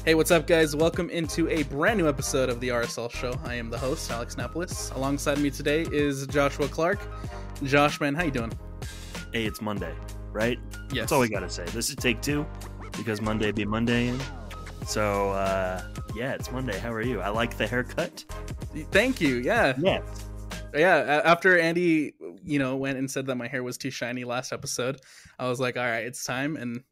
Hey, what's up, guys? Welcome into a brand new episode of the RSL Show. I am the host, Alex Napolis. Alongside me today is Joshua Clark. Josh, man, how you doing? Hey, it's Monday, right? Yes. That's all we gotta say. This is take two because Monday be Monday. So, yeah, it's Monday. How are you? I like the haircut. Thank you. Yeah. Yes. Yeah. After Andy, went and said that my hair was too shiny last episode, I was like, all right, it's time, and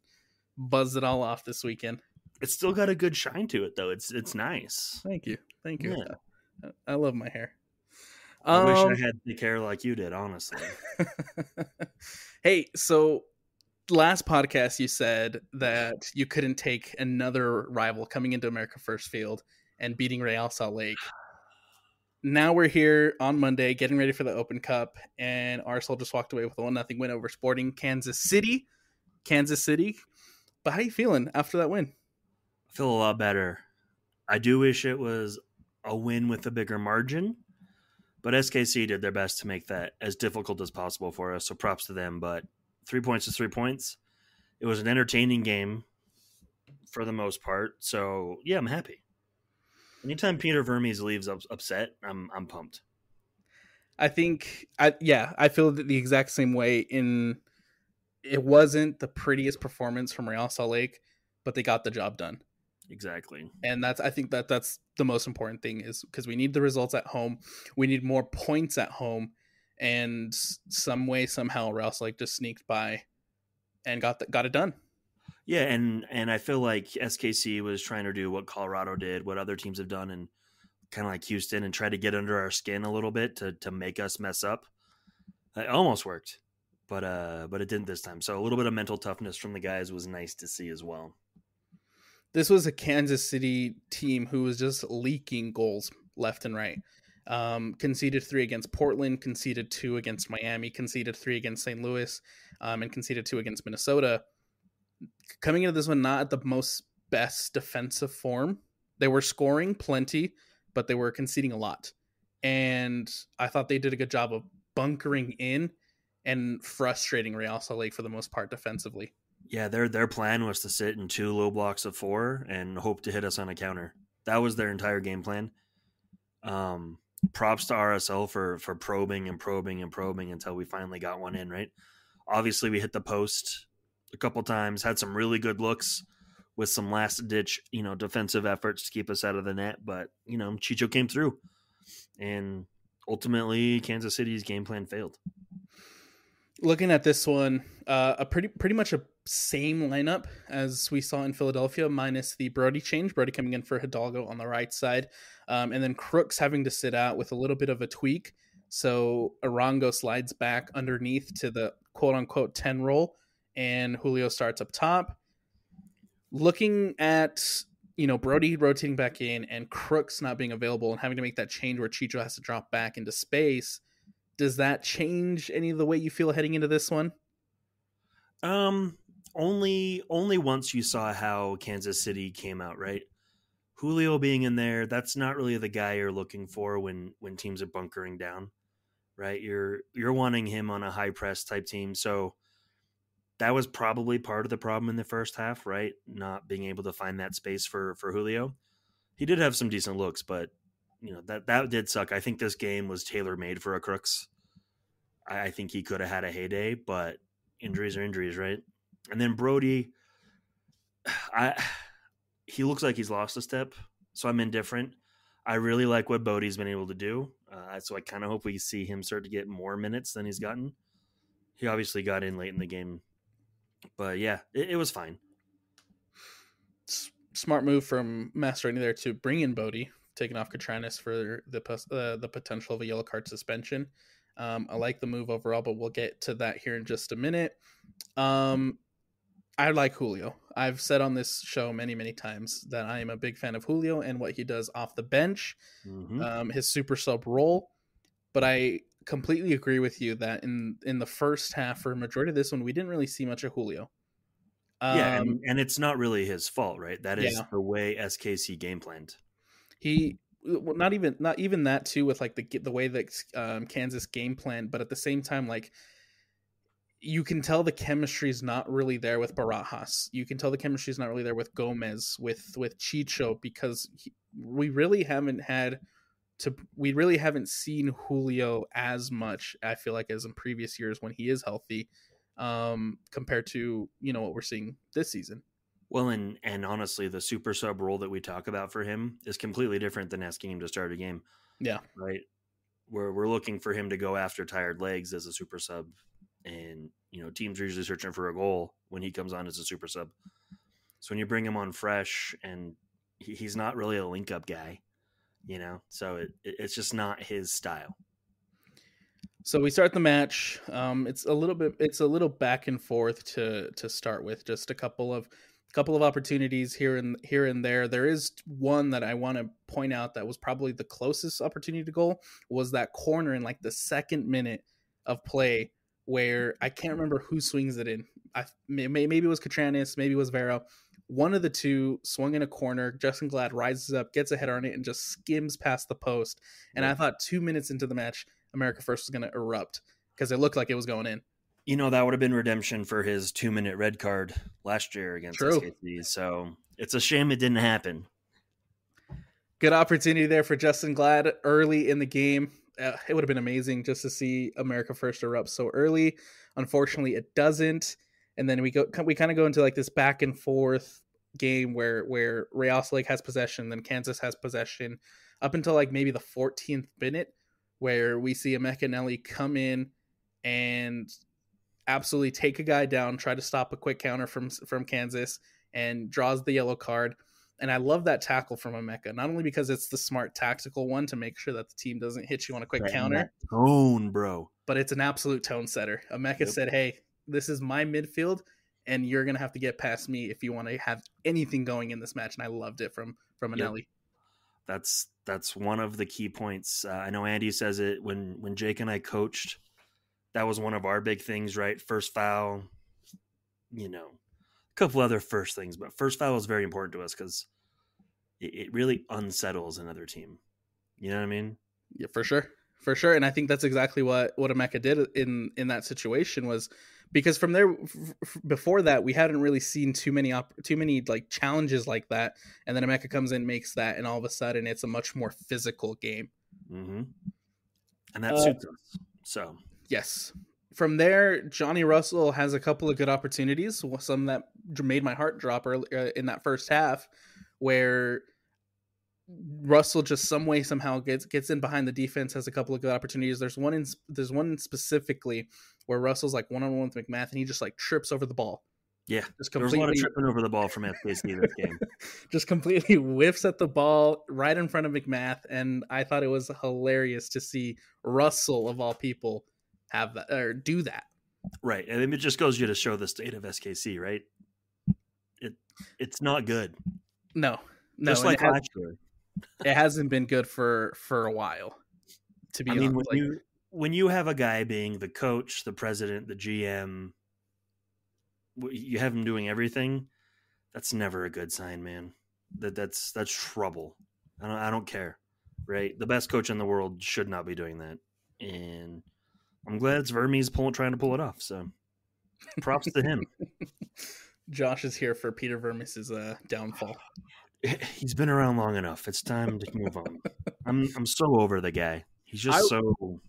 buzzed it all off this weekend. It's still got a good shine to it, though. It's nice. Thank you. Yeah. I love my hair. I wish I had thick hair like you did, honestly. Hey, so last podcast you said that you couldn't take another rival coming into America First Field and beating Real Salt Lake. Now we're here on Monday getting ready for the Open Cup, and Arsenal just walked away with a 1-0 win over Sporting Kansas City. But how you feeling after that win? I feel a lot better. I do wish it was a win with a bigger margin, but SKC did their best to make that as difficult as possible for us, so props to them. But 3 points is 3 points. It was an entertaining game for the most part, so yeah, I'm happy. Anytime Peter Vermes leaves upset, I'm pumped. I feel the exact same way. It wasn't the prettiest performance from Real Salt Lake, but they got the job done. Exactly. And I think that's the most important thing, is because we need the results at home. We need more points at home. And some way, somehow, Real Salt Lake just sneaked by and got it done. Yeah, and I feel like SKC was trying to do what Colorado did, what other teams have done, and kind of like Houston, and try to get under our skin a little bit to make us mess up. It almost worked, but it didn't this time. So a little bit of mental toughness from the guys was nice to see as well. This was a Kansas City team who was just leaking goals left and right. Conceded 3 against Portland, conceded 2 against Miami, conceded 3 against St. Louis, and conceded 2 against Minnesota. Coming into this one, not at the most best defensive form. They were scoring plenty, but they were conceding a lot. And I thought they did a good job of bunkering in and frustrating Real Salt Lake for the most part defensively. Yeah, their plan was to sit in 2 low blocks of 4 and hope to hit us on a counter. That was their entire game plan. Props to RSL for probing until we finally got one in, right? Obviously, we hit the post a couple times, had some really good looks with some last-ditch, defensive efforts to keep us out of the net. But, Chicho came through. And ultimately, Kansas City's game plan failed. Looking at this one, a pretty much a same lineup as we saw in Philadelphia, minus the Brody change. Brody coming in for Hidalgo on the right side, and then Crooks having to sit out with a little bit of a tweak. So Arango slides back underneath to the quote-unquote 10 role, and Julio starts up top. Looking at, Brody rotating back in and Crooks not being available and having to make that change where Chicho has to drop back into space, does that change any of the way you feel heading into this one? Only once you saw how Kansas City came out, right? Julio being in there, that's not really the guy you're looking for when teams are bunkering down, right? You're wanting him on a high press type team. So that was probably part of the problem in the first half, right? Not being able to find that space for Julio. He did have some decent looks, but that did suck. I think this game was tailor-made for a Crooks. I think he could have had a heyday, but injuries are injuries, right? And then Brody, he looks like he's lost a step, so I'm indifferent. I really like what Bodie's been able to do, so I kind of hope we see him start to get more minutes than he's gotten. He obviously got in late in the game, but yeah, it was fine. Smart move from Mastroeni there to bring in Bodie, taking off Katranis for the potential of a yellow card suspension. I like the move overall, but we'll get to that here in just a minute. I like Julio. I've said on this show many, many times that I am a big fan of Julio and what he does off the bench, his super sub role. But I completely agree with you that in the first half, for a majority of this one, we didn't really see much of Julio. And it's not really his fault, right? That is the way SKC game planned. Not even that too, with like the way that Kansas game plan, but at the same time, like you can tell the chemistry is not really there with Barajas. You can tell the chemistry is not really there with Gomez, with Chicho, because we really haven't seen Julio as much, I feel like, as in previous years when he is healthy, compared to, what we're seeing this season. Well, and honestly, the super sub role that we talk about for him is completely different than asking him to start a game. Yeah. Right. We're looking for him to go after tired legs as a super sub. And, teams are usually searching for a goal when he comes on as a super sub. So when you bring him on fresh, and he's not really a link up guy, so it's just not his style. So we start the match. It's a little back and forth to start with. Just a couple of opportunities here and there. There is one that I want to point out that was probably the closest opportunity to goal, was that corner in like the second minute of play, where I can't remember who swings it in. Maybe it was Catranis, maybe it was Vero. One of the two swung in a corner. Justen Glad rises up, gets a header on it, and just skims past the post. And I thought 2 minutes into the match, America First was going to erupt because it looked like it was going in. That would have been redemption for his 2-minute red card last year against SKC. So it's a shame it didn't happen. Good opportunity there for Justen Glad early in the game. It would have been amazing just to see America First erupt so early. Unfortunately, it doesn't. And then we kind of go into like this back and forth game where Real Salt Lake has possession, then Kansas has possession up until like maybe the 14th minute, where we see Emeka Nelly come in and absolutely take a guy down, try to stop a quick counter from Kansas, and draws the yellow card. And I love that tackle from Emeka, not only because it's the smart tactical one to make sure that the team doesn't hit you on a quick counter. Tone, bro. But it's an absolute tone setter. Emeka said, hey, this is my midfield, and you're going to have to get past me if you want to have anything going in this match. And I loved it from Anelli. That's one of the key points. I know Andy says it when Jake and I coached. That was one of our big things, right? First foul, a couple other first things, but first foul is very important to us because it really unsettles another team. You know what I mean? Yeah, for sure. And I think that's exactly what Emeka did in that situation, was because from there, before that, we hadn't really seen too many like challenges like that. And then Emeka comes in, makes that, and all of a sudden it's a much more physical game. Mm-hmm. And that suits us. So yes. From there, Johnny Russell has a couple of good opportunities, some that made my heart drop early in that first half, where Russell just somehow gets in behind the defense, has a couple of good opportunities. There's one specifically where Russell's like one-on-one with McMath, and he just like trips over the ball. Yeah, there was a lot of tripping over the ball from SKC this game. Just completely whiffs at the ball right in front of McMath, and I thought it was hilarious to see Russell, of all people, have that or do that. Right, and it just goes you to show the state of SKC, right? It's not good. No, just like last year. It hasn't been good for a while. To be honest, when you have a guy being the coach, the president, the GM, you have him doing everything. That's never a good sign, man. That's trouble. I don't care, right? The best coach in the world should not be doing that, and I'm glad it's Vermes trying to pull it off. So, props to him. Josh is here for Peter Vermes' downfall. He's been around long enough. It's time to move on. I'm so over the guy. He's just so.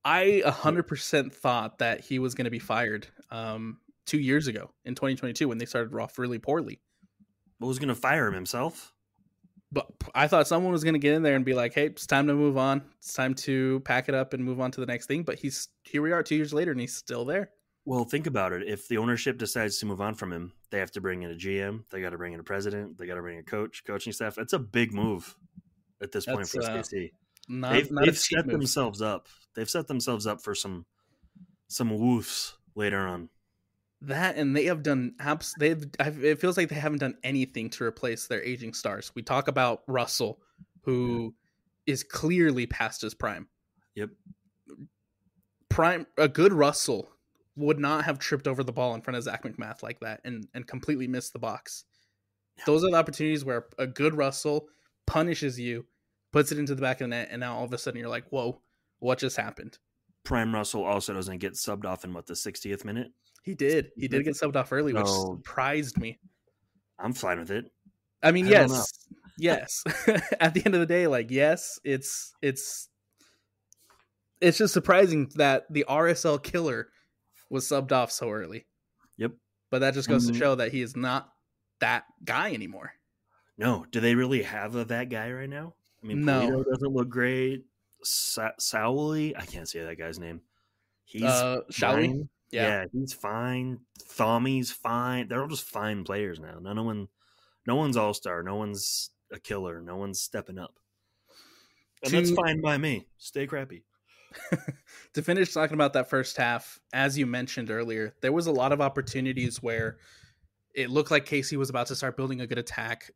I 100% thought that he was going to be fired 2 years ago in 2022 when they started off really poorly. But was going to fire him himself? But I thought someone was going to get in there and be like, "Hey, it's time to move on. It's time to pack it up and move on to the next thing." But here we are 2 years later, and he's still there. Well, think about it. If the ownership decides to move on from him, they have to bring in a GM. They got to bring in a president. They got to bring a coaching staff. It's a big move at this point for SKC. They've set themselves up. They've set themselves up for some woofs later on. That, and they have done it feels like they haven't done anything to replace their aging stars. We talk about Russell, who is clearly past his prime. Yep. A good Russell would not have tripped over the ball in front of Zach McMath like that and completely missed the box. No. Those are the opportunities where a good Russell punishes you, puts it into the back of the net, and now all of a sudden you're like, whoa, what just happened? Prime Russell also doesn't get subbed off in the 60th minute. He did get subbed off early, which surprised me. I'm fine with it. I mean, yes. At the end of the day, like, yes, it's just surprising that the RSL killer was subbed off so early. Yep. But that just goes to show that he is not that guy anymore. No. Do they really have that guy right now? I mean, Polito doesn't look great. Sauli, I can't say that guy's name. He's fine. Yeah, he's fine. Thomy's fine. They're all just fine players now. No one's all-star. No one's a killer. No one's stepping up. And that's fine by me. Stay crappy. To finish talking about that first half, as you mentioned earlier, there was a lot of opportunities where it looked like KC was about to start building a good attack.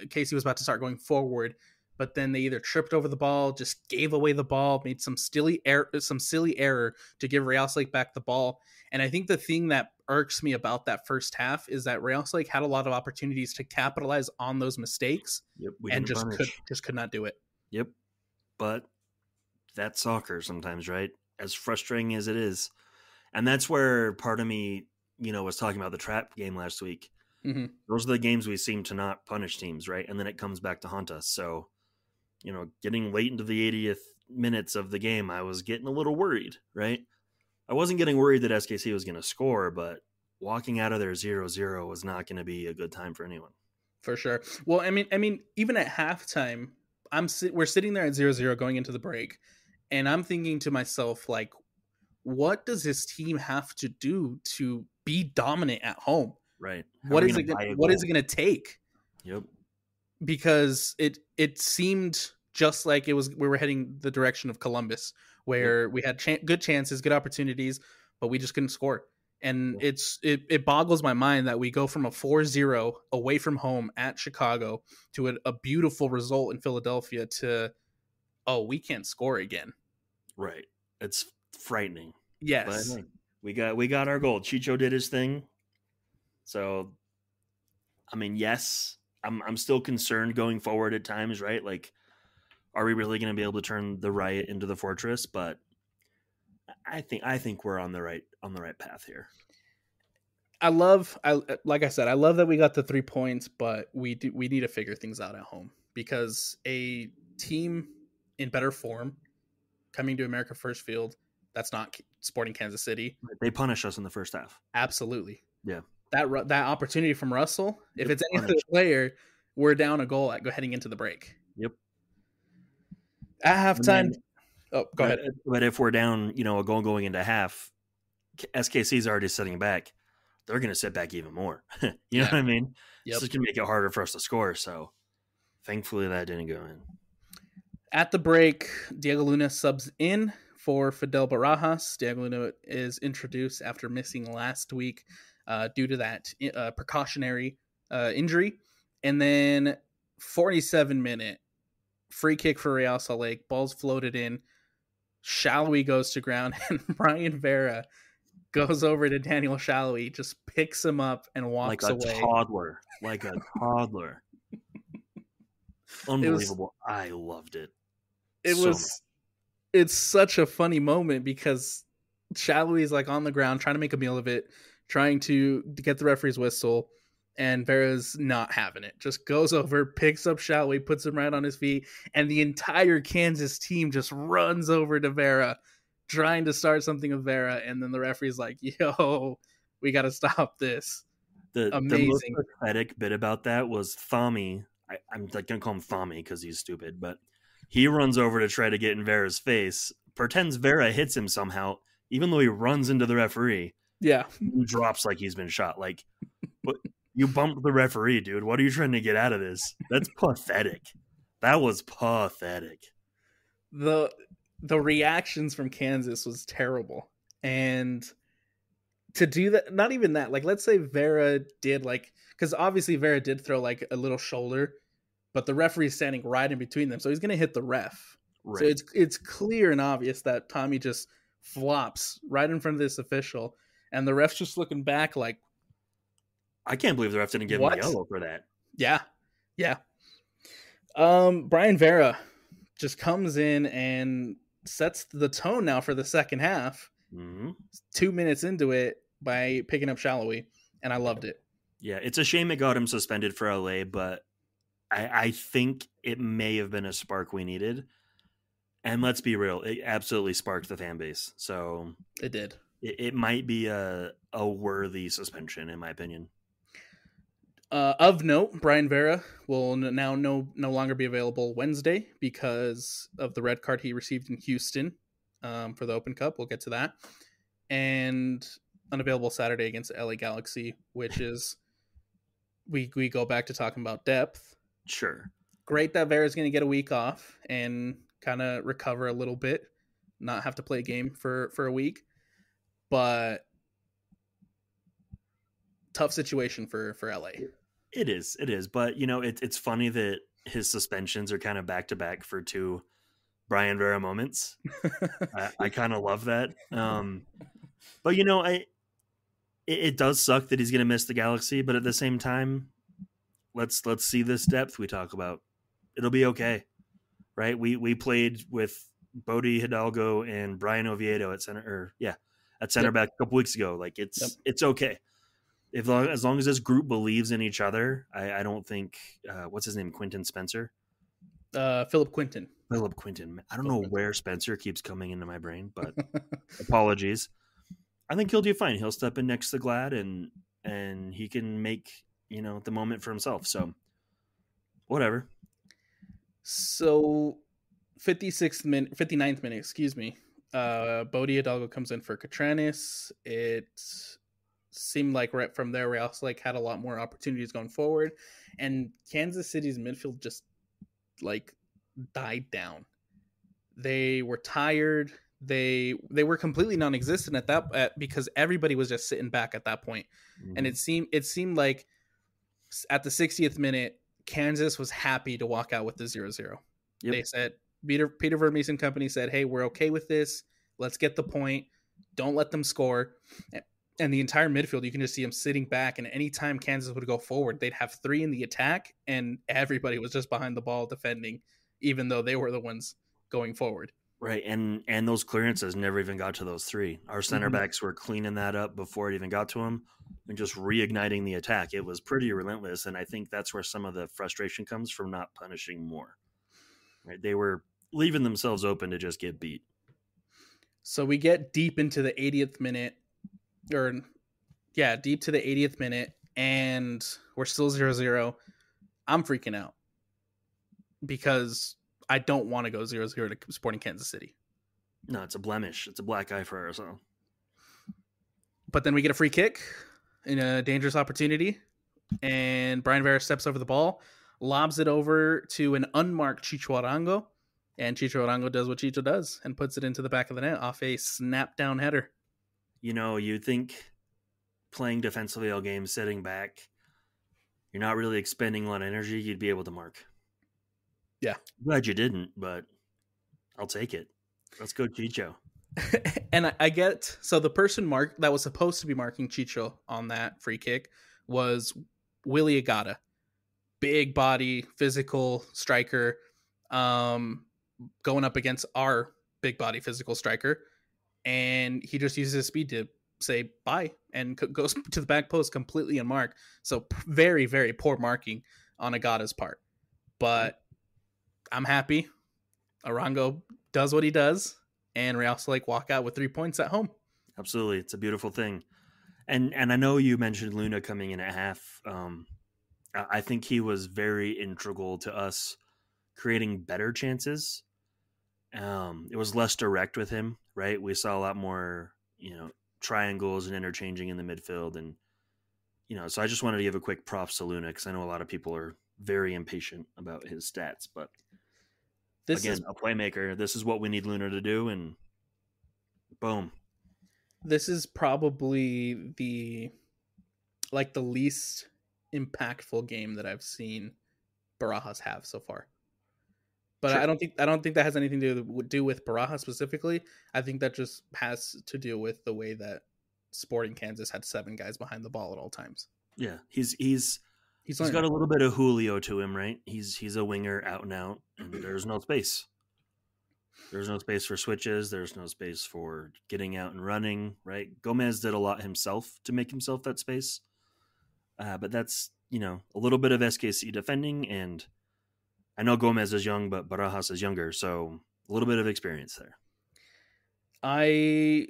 KC was about to start going forward, but then they either tripped over the ball, just gave away the ball, made some silly error to give Real Salt Lake back the ball. And I think the thing that irks me about that first half is that Real Salt Lake had a lot of opportunities to capitalize on those mistakes, and just could not do it. Yep, but that's soccer sometimes, right? As frustrating as it is, and that's where part of me, was talking about the trap game last week. Mm-hmm. Those are the games we seem to not punish teams, right? And then it comes back to haunt us. So, getting late into the 80th minutes of the game, I was getting a little worried, right? I wasn't getting worried that SKC was going to score, but walking out of there 0-0 was not going to be a good time for anyone. For sure. Well, I mean, even at halftime, we're sitting there at 0-0 going into the break, and I'm thinking to myself, like, what does this team have to do to be dominant at home? Right. What is it going to take? Yep. Because it seemed just like we were heading the direction of Columbus, where we had good chances, good opportunities, but we just couldn't score. And it boggles my mind that we go from a 4-0 away from home at Chicago to a beautiful result in Philadelphia to, we can't score again. Right. It's frightening. Yes. But we got our goal. Chicho did his thing. So, I mean, yes, I'm still concerned going forward at times, right? Like, are we really going to be able to turn the riot into the fortress? But I think we're on the right path here. Like I said, I love that we got the 3 points, but we need to figure things out at home, because a team in better form coming to America First Field, that's not Sporting Kansas City. They punish us in the first half. Absolutely. Yeah. That opportunity from Russell, if it's any other player, we're down a goal heading into the break. Yep. At halftime, go ahead. But if we're down, a goal going into half, SKC's already sitting back. They're going to sit back even more. You know what I mean? Yep. It's just going to make it harder for us to score. So, thankfully, that didn't go in. At the break, Diego Luna subs in for Fidel Barajas. Diego Luna is introduced after missing last week due to that precautionary injury. And then 47-minute free kick for Real Salt Lake. Ball's floated in. Shallowy goes to ground, and Brian Vera goes over to Daniel Shallowy, just picks him up and walks away. Like a toddler. Unbelievable. I loved it. It's such a funny moment, because Shallowy's like on the ground trying to make a meal of it, trying to get the referee's whistle, and Vera's not having it. Just goes over, picks up Shallowy, puts him right on his feet, and the entire Kansas team just runs over to Vera, trying to start something with Vera, and then the referee's like, yo, we got to stop this. Amazing. The most pathetic bit about that was Thomy. I'm like going to call him Thomy because he's stupid, but he runs over to try to get in Vera's face, pretends Vera hits him somehow, even though he runs into the referee. Yeah. He drops like he's been shot. Like, but you bumped the referee, dude. What are you trying to get out of this? That's pathetic. That was pathetic. The reactions from Kansas was terrible. And to do that, not even that, like, let's say Vera did, like, because obviously Vera did throw like a little shoulder, but the referee is standing right in between them, so he's going to hit the ref. Right. So it's clear and obvious that Thomy just flops right in front of this official, and the ref's just looking back like, I can't believe the ref didn't give him a yellow for that. Yeah. Brian Vera just comes in and sets the tone now for the second half. Mm-hmm. 2 minutes into it by picking up Shallowy, and I loved it. Yeah, it's a shame it got him suspended for LA, but I think it may have been a spark we needed. And let's be real, it absolutely sparked the fan base. So It did. It might be a worthy suspension, in my opinion. Of note, Brian Vera will now no longer be available Wednesday because of the red card he received in Houston for the Open Cup. We'll get to that. And unavailable Saturday against LA Galaxy, which is we go back to talking about depth. Sure. Great that Vera's going to get a week off and kind of recover a little bit, not have to play a game for a week. But tough situation for LA. It is. But, you know, it's funny that his suspensions are kind of back to back for 2 Brian Vera moments. I kind of love that. But, you know, it does suck that he's going to miss the Galaxy. But at the same time, let's see this depth we talk about. It'll be okay, right? We played with Bodie Hidalgo and Brian Oviedo at center, back a couple weeks ago. Like it's okay. As long as this group believes in each other, I don't think what's his name, Quinton Spencer, Philip Quinton. I don't know where Spencer keeps coming into my brain, but apologies. I think he'll do fine. He'll step in next to Glad and he can make, you know, the moment for himself. So whatever. So 59th minute, excuse me. Bodie Hidalgo comes in for Catranis. It seemed like right from there, Real Salt had a lot more opportunities going forward, and Kansas City's midfield just like died down. They were tired. They were completely non-existent because everybody was just sitting back at that point. Mm-hmm. And it seemed like at the 60th minute, Kansas was happy to walk out with the 0-0. Yep. They said Peter Vermes and company said, "Hey, we're okay with this. Let's get the point. Don't let them score." And the entire midfield, you can just see them sitting back. And anytime Kansas would go forward, they'd have 3 in the attack, and everybody was just behind the ball defending, even though they were the ones going forward. Right, and those clearances never even got to those 3. Our center backs were cleaning that up before it even got to them and just reigniting the attack. It was pretty relentless, and I think that's where some of the frustration comes from not punishing more. Right, they were leaving themselves open to just get beat. So we get deep into the 80th minute, deep to the 80th minute, and we're still 0-0. I'm freaking out because I don't want to go 0-0 to Sporting Kansas City. No, it's a blemish. It's a black eye for ourselves. But then we get a free kick in a dangerous opportunity, and Brian Vera steps over the ball, lobs it over to an unmarked Chicho Arango, and Chicho Arango does what Chicho does and puts it into the back of the net off a snap-down header. You know, you think playing defensively all game, sitting back, you're not really expending a lot of energy, you'd be able to mark. Yeah. I'm glad you didn't, but I'll take it. Let's go Chicho. And I get, so the person that was supposed to be marking Chicho on that free kick was Willie Agata. Big body, physical striker, going up against our big body, physical striker. And he just uses his speed to say bye and goes to the back post completely unmarked. So very, very poor marking on Agata's part. But I'm happy. Arango does what he does, and Real Salt walk out with 3 points at home. Absolutely. It's a beautiful thing. And I know you mentioned Luna coming in at half. I think he was very integral to us creating better chances. It was less direct with him, right? We saw a lot more, triangles and interchanging in the midfield. And, so I just wanted to give a quick props to Luna because I know a lot of people are very impatient about his stats. But this is a playmaker. This is what we need Luna to do. And boom. This is probably the least impactful game that I've seen Barajas have so far. But sure. I don't think that has anything to do with Barajas specifically. I think that just has to do with the way that Sporting Kansas had 7 guys behind the ball at all times. Yeah, he's got a little bit of Julio to him, right? He's a winger out and out, and there's no space. There's no space for switches. There's no space for getting out and running, right? Gomez did a lot himself to make himself that space. But that's, a little bit of SKC defending. And I know Gomez is young, but Barajas is younger. So a little bit of experience there. I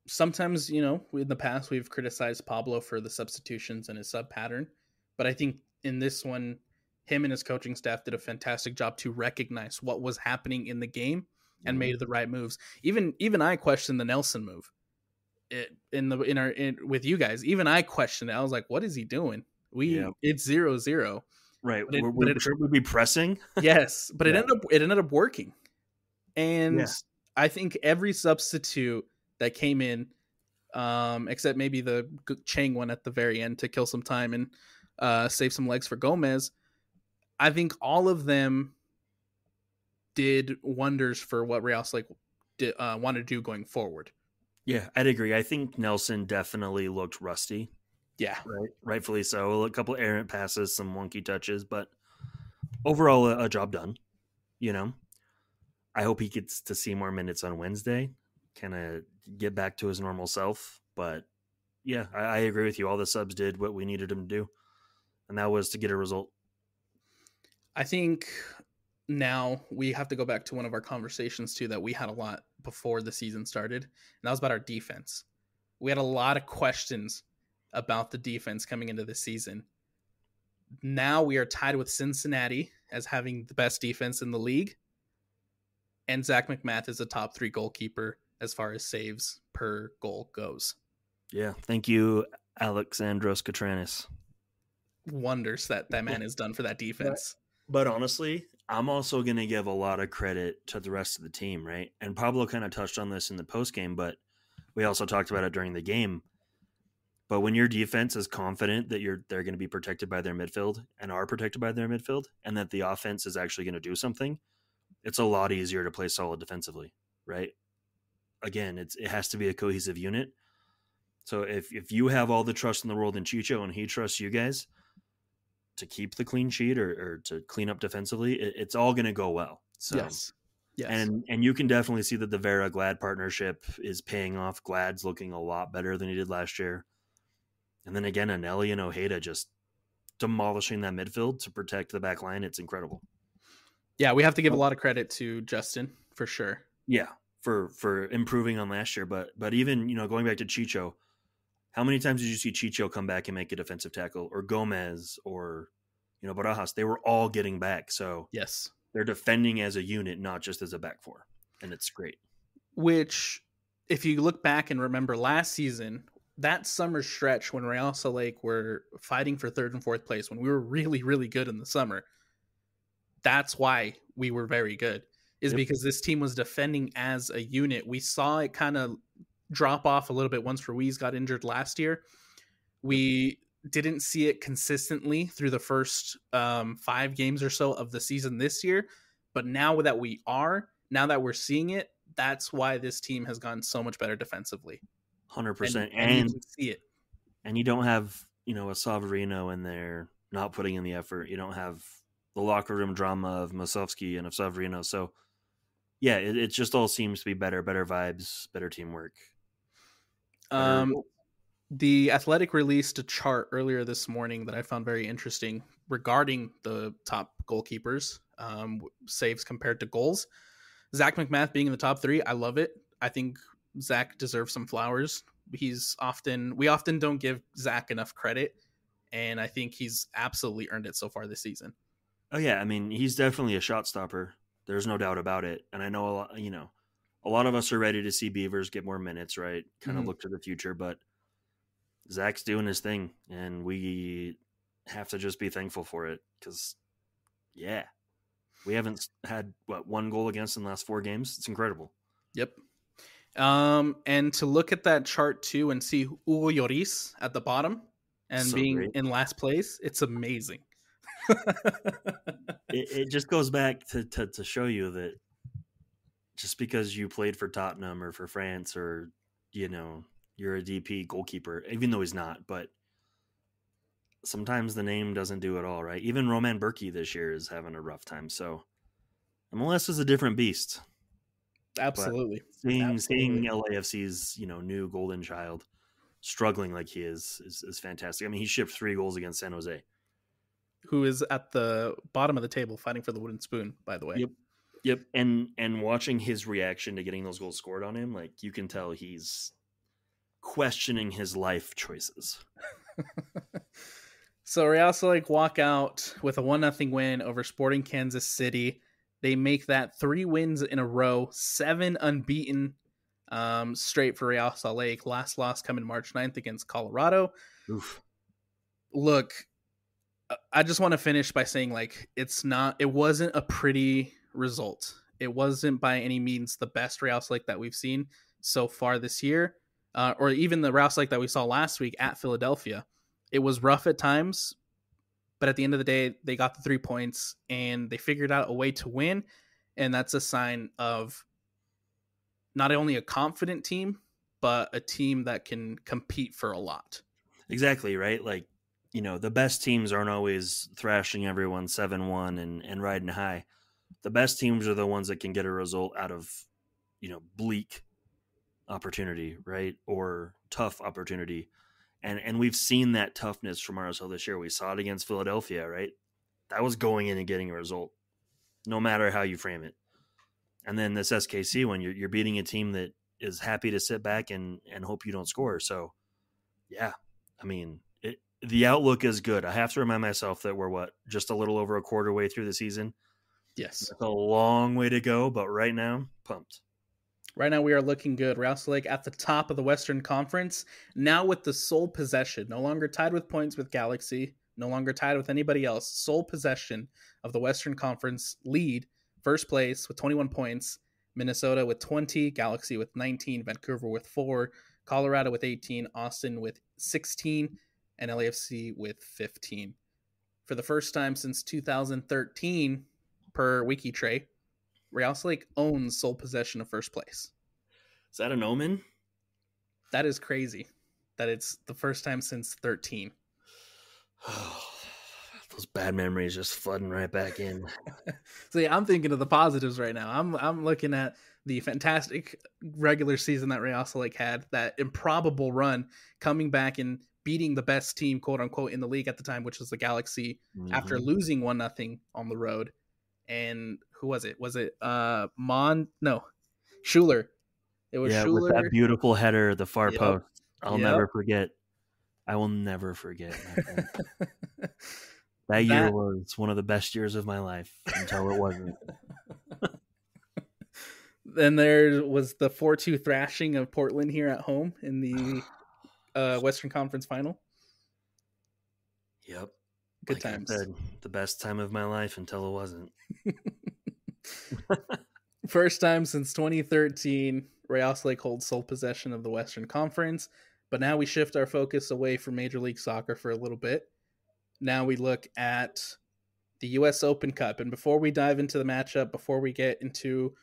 sometimes, in the past, we've criticized Pablo for the substitutions and his sub pattern. But I think in this one, him and his coaching staff did a fantastic job to recognize what was happening in the game and made the right moves. Even I questioned the Nelson move with you guys. Even I questioned it. I was like, "What is he doing? It's 0-0." Right. Should we be pressing? Yes, but it ended up working, and I think every substitute that came in, except maybe the Chang one at the very end to kill some time and save some legs for Gomez, I think all of them did wonders for what Real Salt Lake want to do going forward. Yeah, I'd agree. I think Nelson definitely looked rusty. Yeah. Rightfully so. A couple errant passes, some wonky touches, but overall a job done. I hope he gets to see more minutes on Wednesday, kind of get back to his normal self. But yeah, I agree with you. All the subs did what we needed them to do, and that was to get a result. I think now we have to go back to one of our conversations too that we had a lot before the season started, and that was about our defense. We had a lot of questions about the defense coming into this season. Now we are tied with Cincinnati as having the best defense in the league, and Zach McMath is a top 3 goalkeeper as far as saves per goal goes. Yeah, thank you, Alexandros Katranis. Wonders that man has done for that defense. But honestly, I'm also going to give a lot of credit to the rest of the team, right? And Pablo kind of touched on this in the postgame, but we also talked about it during the game. But when your defense is confident that they're going to be protected by their midfield and are protected by their midfield, and that the offense is actually going to do something, it's a lot easier to play solid defensively, right? Again, it has to be a cohesive unit. So if you have all the trust in the world in Chicho and he trusts you guys to keep the clean sheet or to clean up defensively, it's all going to go well. So, yes. And you can definitely see that the Vera Glad partnership is paying off. Glad's looking a lot better than he did last year. And then again, Anelli and Ojeda just demolishing that midfield to protect the back line. It's incredible. Yeah, we have to give a lot of credit to Justin for sure. Yeah, for improving on last year. But even, going back to Chicho, how many times did you see Chicho come back and make a defensive tackle, or Gomez, or Barajas? They were all getting back. So yes, they're defending as a unit, not just as a back four, and it's great. Which, if you look back and remember last season, that summer stretch when Real Salt Lake were fighting for 3rd and 4th place, when we were really, really good in the summer, that's why we were very good, is because this team was defending as a unit. We saw it kind of drop off a little bit once Ruiz got injured last year. We didn't see it consistently through the first 5 games or so of the season this year. But now that we're seeing it, that's why this team has gotten so much better defensively. 100%. And you can see it. And you don't have, a Savarino in there not putting in the effort. You don't have the locker room drama of Masovsky and of Savarino. So, yeah, it just all seems to be better vibes, better teamwork. The Athletic released a chart earlier this morning that I found very interesting regarding the top goalkeepers, saves compared to goals. Zach McMath being in the top 3, I love it. I think Zach deserves some flowers. We often don't give Zach enough credit, and I think he's absolutely earned it so far this season. Oh yeah, I mean, he's definitely a shot stopper. There's no doubt about it. And I know a lot of us are ready to see Beavers get more minutes, right? Kind of look to the future, but Zach's doing his thing, and we have to just be thankful for it because, yeah, we haven't had, 1 goal against in the last 4 games. It's incredible. Yep. And to look at that chart too and see Hugo Lloris at the bottom and so being great. In last place, it's amazing. it just goes back to show you that just because you played for Tottenham or for France or, you're a DP goalkeeper, even though he's not, but sometimes the name doesn't do it all, right? Even Roman Berkey this year is having a rough time. So MLS is a different beast. But Absolutely. seeing Absolutely. LAFC's new golden child struggling like he is fantastic. I mean, he shipped 3 goals against San Jose. Who is at the bottom of the table fighting for the wooden spoon, by the way. Yep. Yep. And watching his reaction to getting those goals scored on him, like you can tell he's questioning his life choices. So Real Salt Lake walk out with a 1-0 win over Sporting Kansas City. They make that 3 wins in a row, 7 unbeaten straight for Real Salt Lake. Last loss coming March 9th against Colorado. Oof. Look, I just want to finish by saying, like, it wasn't a pretty result. It wasn't by any means the best Real Salt Lake that we've seen so far this year, or even the Real Salt Lake that we saw last week at Philadelphia. It was rough at times, but at the end of the day, they got the 3 points and they figured out a way to win. And that's a sign of not only a confident team, but a team that can compete for a lot. Exactly, right? Like, the best teams aren't always thrashing everyone 7-1 and riding high. The best teams are the ones that can get a result out of, bleak opportunity, right? Or tough opportunity. And we've seen that toughness from RSL this year. We saw it against Philadelphia, right? That was going in and getting a result, no matter how you frame it. And then this SKC one, you're beating a team that is happy to sit back and hope you don't score. So, yeah, I mean, the outlook is good. I have to remind myself that we're just a little over a quarter way through the season. Yes. That's a long way to go, but right now, pumped. Right now, we are looking good. Real Salt Lake at the top of the Western Conference, now with the sole possession, no longer tied with points with Galaxy, no longer tied with anybody else. Sole possession of the Western Conference lead, first place with 21 points. Minnesota with 20, Galaxy with 19, Vancouver with 4, Colorado with 18, Austin with 16, and LAFC with 15. For the first time since 2013, per WikiTray, Real Salt Lake owns sole possession of first place. Is that an omen? That is crazy. That it's the first time since 13. Those bad memories just flooding right back in. So yeah, I'm thinking of the positives right now. I'm looking at the fantastic regular season that Real Salt Lake had, that improbable run, coming back and beating the best team, quote unquote, in the league at the time, which was the Galaxy, after losing 1-0 on the road. And who was it? Was it Schuler? It was Schuler with that beautiful header, the far post. I'll never forget. I will never forget. That year was one of the best years of my life until it wasn't. Then there was the 4-2 thrashing of Portland here at home in the Western Conference Final. Yep. Good times. I said, the best time of my life until it wasn't. First time since 2013, Real Salt Lake holds sole possession of the Western Conference. But now we shift our focus away from Major League Soccer for a little bit. Now we look at the U.S. Open Cup. And before we dive into the matchup, before we get into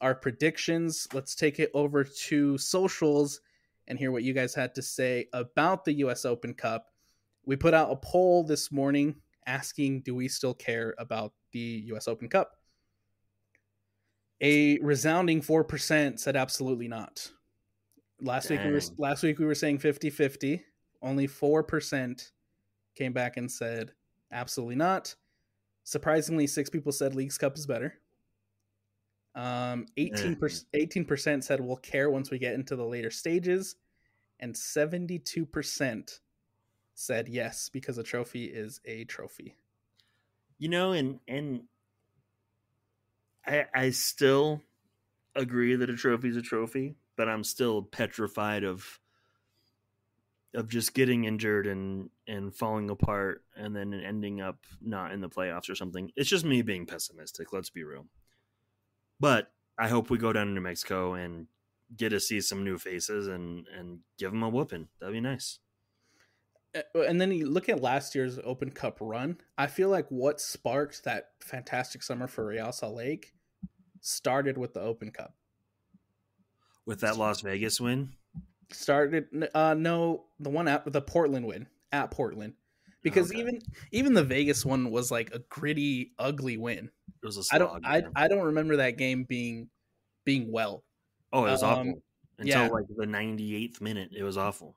our predictions, let's take it over to socials and hear what you guys had to say about the U.S. Open Cup. We put out a poll this morning asking, do we still care about the U.S. Open Cup? A resounding 4% said absolutely not. Last week we were saying 50-50. Only 4% came back and said absolutely not. Surprisingly, 6 people said Leagues Cup is better. 18% said we'll care once we get into the later stages, and 72% said yes, because a trophy is a trophy. And I still agree that a trophy is a trophy, but I'm still petrified of just getting injured and falling apart and then ending up not in the playoffs or something. It's just me being pessimistic, let's be real. But I hope we go down to New Mexico and get to see some new faces and give them a whooping. That'd be nice. And then you look at last year's Open Cup run. I feel like what sparked that fantastic summer for Real Salt Lake started with the Open Cup. With that Las Vegas win? The one at the Portland win at Portland. Because even the Vegas one was like a gritty, ugly win. It was a slog. I don't remember that game being being well. Oh, it was awful. Until Yeah. like the 98th minute, it was awful.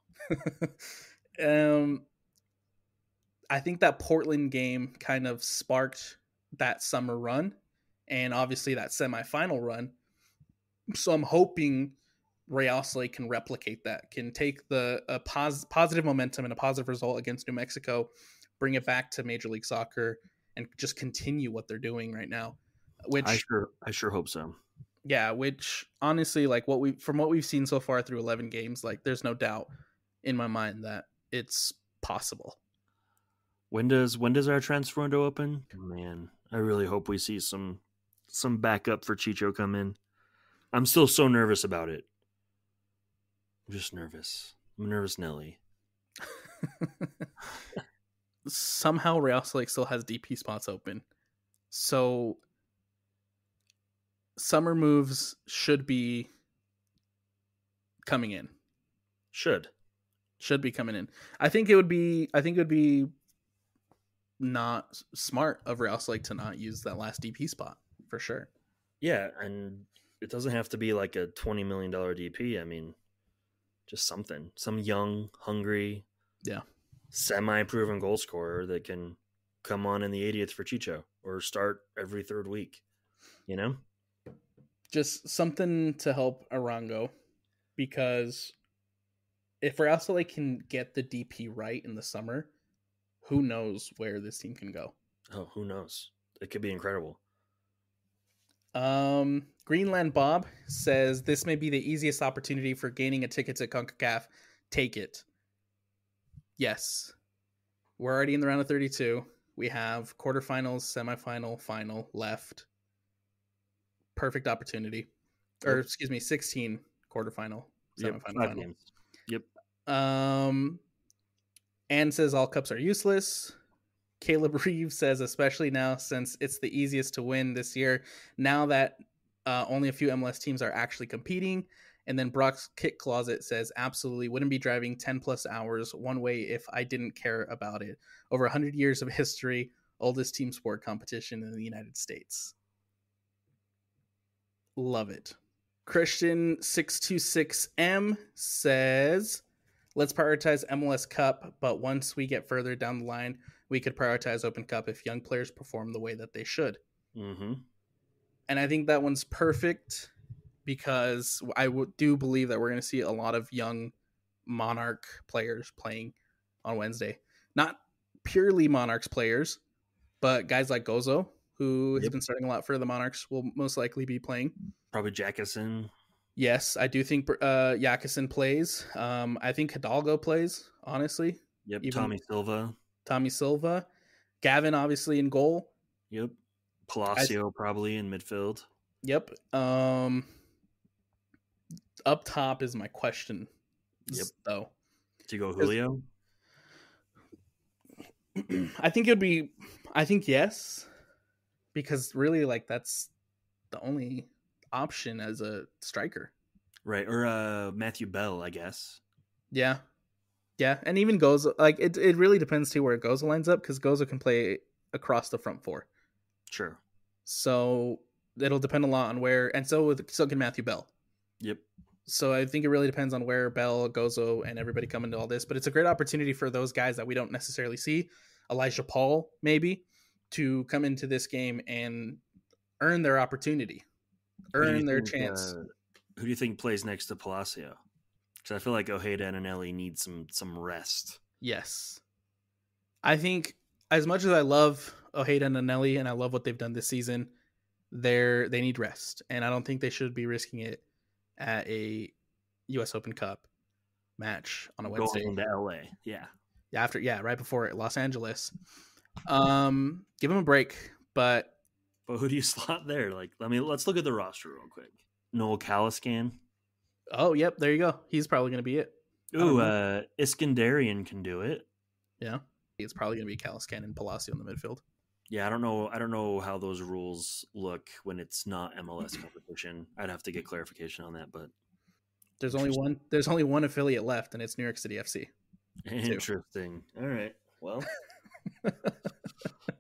I think that Portland game kind of sparked that summer run and obviously that semifinal run. So I'm hoping Real Salt can replicate that, can take the positive momentum and a positive result against New Mexico, bring it back to Major League Soccer, and just continue what they're doing right now. Which I sure hope so. Yeah, which honestly, like from what we've seen so far through 11 games, like there's no doubt in my mind that it's possible. When does our transfer window open? Man, I really hope we see some backup for Chicho come in. I'm still so nervous about it. I'm just nervous. I'm a nervous Nelly. Somehow Real Salt still has DP spots open. So summer moves should be coming in. Should be coming in. I think it would be not smart of Real Salt to not use that last DP spot for sure. Yeah, and it doesn't have to be like a $20 million DP. I mean, just something. Some young, hungry, semi-proven goal scorer that can come on in the 80th for Chicho or start every third week, you know? Just something to help Arango, because if Real Salt can get the DP right in the summer, who knows where this team can go. Oh, who knows? It could be incredible. Greenland Bob says this may be the easiest opportunity for gaining a ticket to CONCACAF. Take it. Yes. We're already in the round of 32. We have quarterfinals, semifinal, final left. Perfect opportunity. Yep. Or excuse me, 16 quarterfinal, semifinal, final. Games. Yep. Anne says all cups are useless. Caleb Reeves says, especially now since it's the easiest to win this year, now that only a few MLS teams are actually competing. And then Brock's Kick Closet says, absolutely wouldn't be driving 10 plus hours one way if I didn't care about it. Over 100 years of history, oldest team sport competition in the United States. Love it. Christian626M says, let's prioritize MLS Cup, but once we get further down the line, we could prioritize Open Cup if young players perform the way that they should. Mm-hmm. And I think that one's perfect because I do believe that we're going to see a lot of young Monarch players playing on Wednesday. Not purely Monarchs players, but guys like Gozo, who has been starting a lot for the Monarchs, will most likely be playing. Probably Jackson. Yes, I do think Jackson plays. I think Hidalgo plays, honestly. Yep, Tommy Silva. Gavin, obviously, in goal. Yep. Palacio probably in midfield. Yep. Up top is my question. Yep. Though. Do you go Julio? I think yes. Because really, like, that's the only option as a striker. Right. Or Matthew Bell, I guess. Yeah. Yeah. And even Gozo, like, it really depends too where Gozo lines up, because Gozo can play across the front four. Sure. So it'll depend a lot on where, and so can Matthew Bell. Yep. So I think it really depends on where Bell, Gozo, and everybody come into all this. But it's a great opportunity for those guys that we don't necessarily see, Elijah Paul maybe, to come into this game and earn their opportunity, earn their chance. Who do you think plays next to Palacio? Because I feel like Ojeda and Anelli need some rest. Yes. I think as much as I love Ojeda and Anelli and I love what they've done this season, they need rest. And I don't think they should be risking it at a U.S. Open Cup match on a Wednesday. Going to LA, yeah. Right before Los Angeles. Give them a break, but who do you slot there? Like, I mean, let's look at the roster real quick. Noel Caliscan. Oh, yep, there you go. He's probably going to be it. Ooh, Iskandarian can do it. Yeah, it's probably going to be Caliscan and Palacio in the midfield. Yeah, I don't know how those rules look when it's not MLS competition. I'd have to get clarification on that, but there's only one affiliate left, and it's New York City FC. Interesting. All right. Well,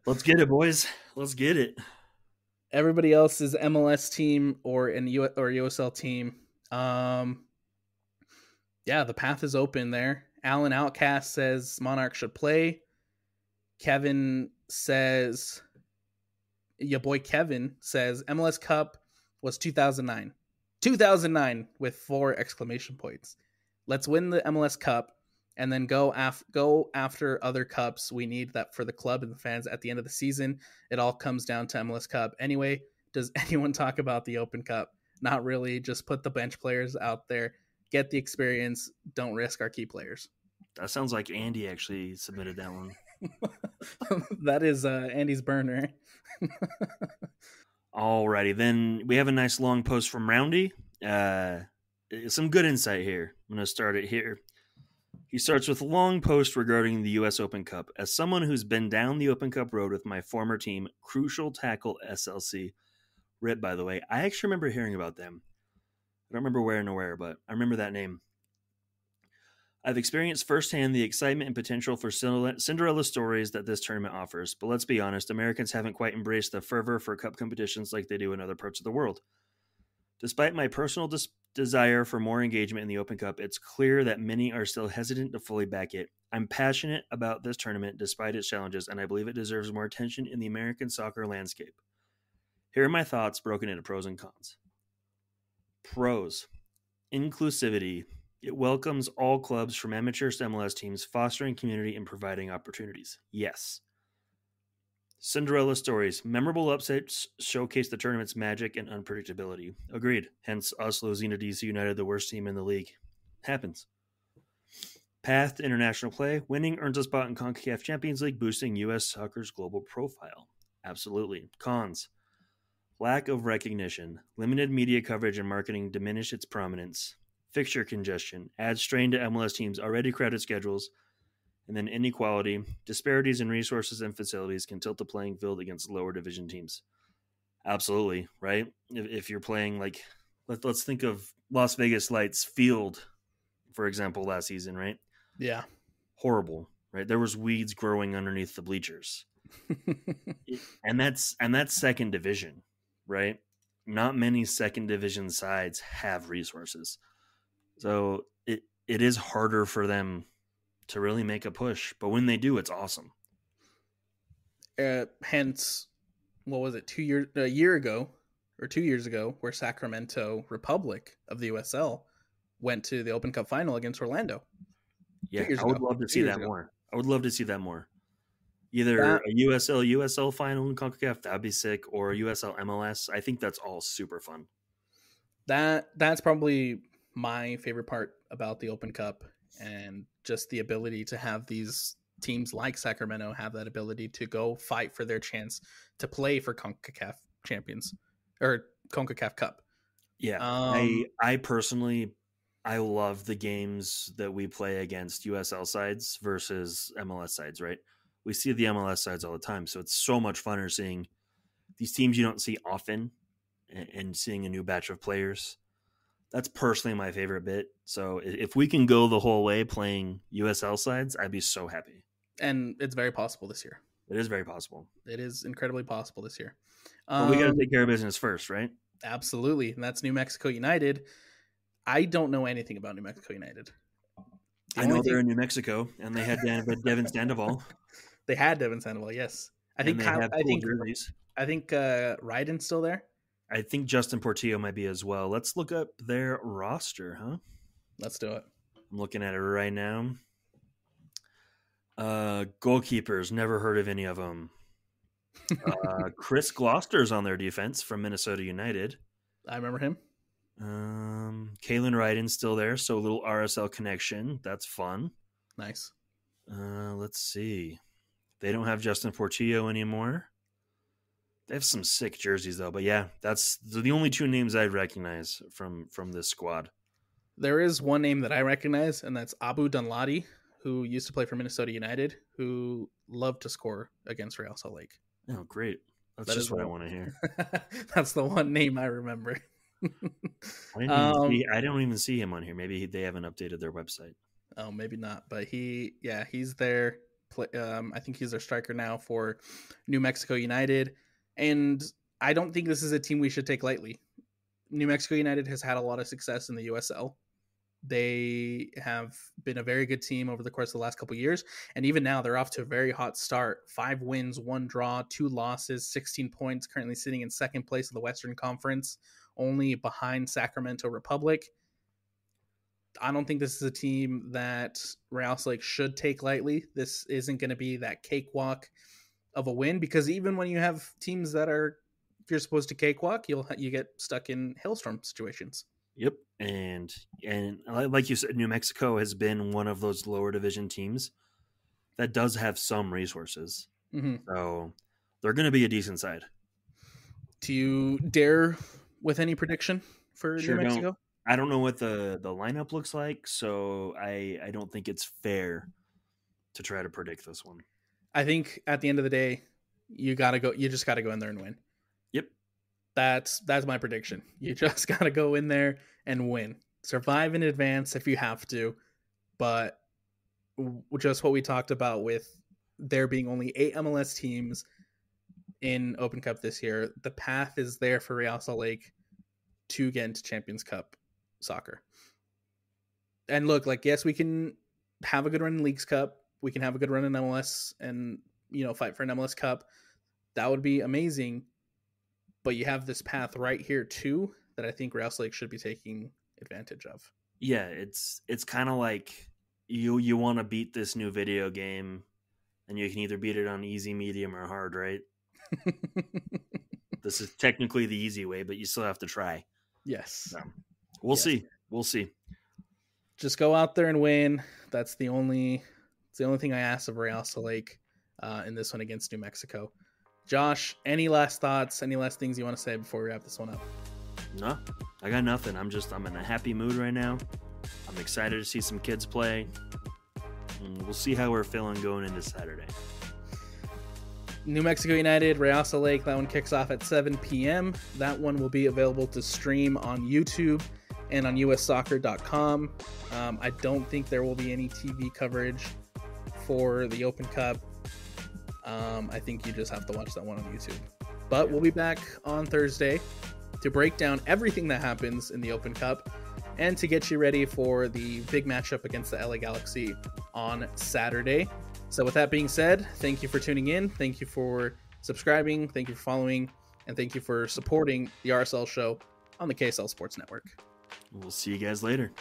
let's get it, boys. Let's get it. Everybody else is MLS team or an or USL team. Yeah, the path is open there. Alan Outcast says Monarch should play. Kevin says, your boy Kevin says MLS Cup was 2009. 2009 with 4 exclamation points. Let's win the MLS Cup and then go after other cups. We need that for the club and the fans at the end of the season. It all comes down to MLS Cup. Anyway, does anyone talk about the Open Cup? Not really. Just put the bench players out there. Get the experience. Don't risk our key players. That sounds like Andy actually submitted that one. That is Andy's burner. Alrighty, then we have a nice long post from Roundy. Some good insight here. I'm going to start it here. He starts with a long post regarding the U.S. Open Cup. As someone who's been down the Open Cup road with my former team, Crucial Tackle SLC, RIP, by the way, I actually remember hearing about them. I don't remember where and where, but I remember that name. I've experienced firsthand the excitement and potential for Cinderella stories that this tournament offers, but let's be honest, Americans haven't quite embraced the fervor for cup competitions like they do in other parts of the world. Despite my personal desire for more engagement in the Open Cup, it's clear that many are still hesitant to fully back it. I'm passionate about this tournament despite its challenges, and I believe it deserves more attention in the American soccer landscape. Here are my thoughts broken into pros and cons. Pros. Inclusivity. It welcomes all clubs from amateurs to MLS teams, fostering community and providing opportunities. Yes. Cinderella stories. Memorable upsets showcase the tournament's magic and unpredictability. Agreed. Hence us losing to DC United, the worst team in the league. Happens. Path to international play. Winning earns a spot in CONCACAF Champions League, boosting U.S. soccer's global profile. Absolutely. Cons. Lack of recognition. Limited media coverage and marketing diminish its prominence. Fixture congestion. Adds strain to MLS teams' already crowded schedules. And then inequality. Disparities in resources and facilities can tilt the playing field against lower division teams. Absolutely, right? If you're playing like, let's think of Las Vegas Lights Field, for example, last season, right? Yeah. Horrible, right? There was weeds growing underneath the bleachers. and that's second division, right? Not many second division sides have resources. So it is harder for them to really make a push, but when they do, it's awesome. Hence, what was it? 2 years ago, where Sacramento Republic of the USL went to the Open Cup final against Orlando. Yeah, I would love to see that more. I would love to see that more. Either a USL final in CONCACAF, that'd be sick, or a USL MLS. I think that's all super fun. That's probably my favorite part about the Open Cup, and just the ability to have these teams like Sacramento have that ability to go fight for their chance to play for CONCACAF Champions or CONCACAF Cup. Yeah, I personally, I love the games that we play against USL sides versus MLS sides, right? We see the MLS sides all the time, so it's so much funner seeing these teams you don't see often and seeing a new batch of players. That's personally my favorite bit. So if we can go the whole way playing USL sides, I'd be so happy. And it's very possible this year. It is very possible. It is incredibly possible this year. But we got to take care of business first, right? Absolutely. And that's New Mexico United. I don't know anything about New Mexico United. I know they're in New Mexico, and they had Devin Sandoval. They had Devin Sandoval, yes. I think Ryden's still there. I think Justin Portillo might be as well. Let's look up their roster, huh? Let's do it. I'm looking at it right now. Goalkeepers, never heard of any of them. Chris Gloucester's on their defense from Minnesota United. I remember him. Kalen Ryden's still there, so a little RSL connection. That's fun. Nice. Let's see. They don't have Justin Portillo anymore. They have some sick jerseys, though. But yeah, that's the only two names I recognize from this squad. There is one name that I recognize, and that's Abu Dunladi, who used to play for Minnesota United, who loved to score against Real Salt Lake. Oh, great. That's just what I want to hear. That's the one name I remember. I don't even see him on here. Maybe they haven't updated their website. Oh, maybe not. But he's there. I think he's their striker now for New Mexico United. And I don't think this is a team we should take lightly. New Mexico United has had a lot of success in the USL. They have been a very good team over the course of the last couple of years. And even now, they're off to a very hot start. 5 wins, 1 draw, 2 losses, 16 points, currently sitting in second place of the Western Conference, only behind Sacramento Republic. I don't think this is a team that Real Salt Lake should take lightly. This isn't going to be that cakewalk of a win, because even when you have teams that are, if you're supposed to cakewalk, you get stuck in hailstorm situations. Yep, and like you said, New Mexico has been one of those lower division teams that does have some resources, so they're going to be a decent side. Do you dare with any prediction for New Mexico? I don't know what the lineup looks like, so I don't think it's fair to try to predict this one. I think at the end of the day, you just gotta go in there and win. Yep. That's my prediction. You just gotta go in there and win. Survive in advance if you have to, but just what we talked about with there being only 8 MLS teams in Open Cup this year, the path is there for Real Salt Lake to get into Champions Cup soccer. And look, like, yes, we can have a good run in Leagues Cup. We can have a good run in MLS and, fight for an MLS Cup. That would be amazing. But you have this path right here too that I think Real Salt Lake should be taking advantage of. Yeah, it's kind of like you want to beat this new video game, and you can either beat it on easy, medium, or hard, right? This is technically the easy way, but you still have to try. Yes. So, we'll see. We'll see. Just go out there and win. That's the only thing I ask of Real Salt Lake in this one against New Mexico. Josh, any last thoughts? Any last things you want to say before we wrap this one up? No, I got nothing. I'm in a happy mood right now. I'm excited to see some kids play. And we'll see how we're feeling going into Saturday. New Mexico United, Real Salt Lake. That one kicks off at 7 p.m. That one will be available to stream on YouTube and on ussoccer.com. I don't think there will be any TV coverage for the Open Cup. I think you just have to watch that one on YouTube. But we'll be back on Thursday to break down everything that happens in the Open Cup and to get you ready for the big matchup against the LA Galaxy on Saturday. So with that being said, thank you for tuning in. Thank you for subscribing. Thank you for following. And thank you for supporting the RSL show on the KSL Sports Network. We'll see you guys later.